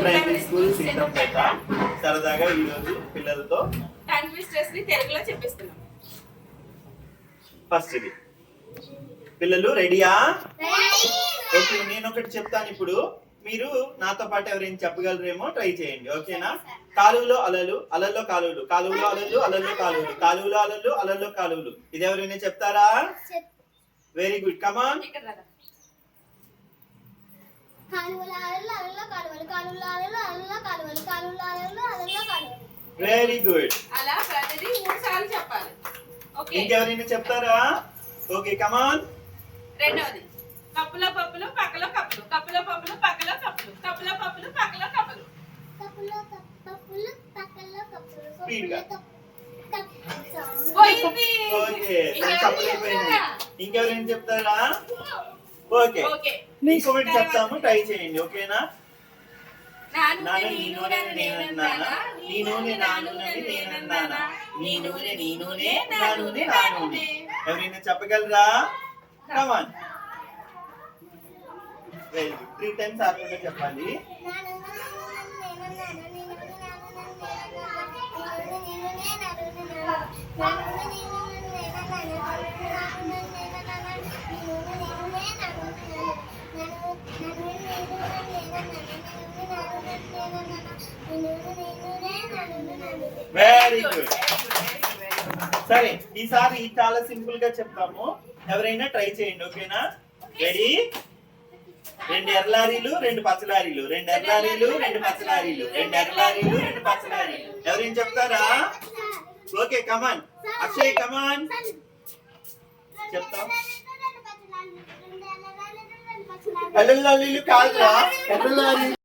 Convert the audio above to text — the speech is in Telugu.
Primary school Seethampeta. సరదాగా ఈరోజు పిల్లలతో టంగ్ ట్విస్టర్స్ ని తెలుగులో చెప్పిస్తున్నాం. ఫస్ట్ ఇది పిల్లలు రెడీయా? ఓకే, నేను ఒకటి చెప్తాను ఇప్పుడు. మీరు నాతో పాటు ఎవరైనా చెప్పగలరేమో ట్రై చేయండి. ఓకేనా? కాలువలో అలలు, అలల్లో కాలువలు, కాలువలో అలలు, అలల్లో కాలువలు, కాలువలో అలలు, అలల్లో కాలువలు. ఇది ఎవరైనా చెప్తారా? Very good, come on. Very good. అలా ప్రతిదీ 3 సార్లు చెప్పాలి. ఓకే, ఇంకెవరైనా చెప్తారా? Okay, come on. రెండవది కప్పులో పప్పులు పక్కలో కప్పులు, కప్పులో పప్పులు పక్కలో కప్పులు, కప్పులో పప్పులు పక్కలో కప్పులు. పోయింది. ఓకే, ఇంకెవరైనా చెప్తారా? ఓకే, ఇంకొకటి చెప్తాము, ట్రై చేయండి. ఓకేనా? నాన్న నీ నూనె నేనన్నానా, నీ నూనె నా నూనె నేనన్నానా, నీ నూనె నీ నూనె నా నూనె నా నూనె. ఎవరైనా చెప్పగలరా? కమాన్. Very good. 3 టైమ్స్ ఆర్డర్గా చెప్పాలి. Very good. సరే, ఈసారి చాలా సింపుల్ గా చెప్తాము. ఎవరైనా ట్రై చేయండి. ఓకేనా? రెడీ? 2 ఎర్ర లారీలు 2 పచ్చ లారీలు, 2 ఎర్ర లారీలు 2 పచ్చ లారీలు, 2 ఎర్ర లారీలు 2 పచ్చ లారీలు. ఎవరైనా చెప్తారా? ఓకే, కమాన్. అక్షయ్, కమాన్. చెప్తాం. ఎర్ర లారీలు కాదురా, ఎర్ర లారీలు.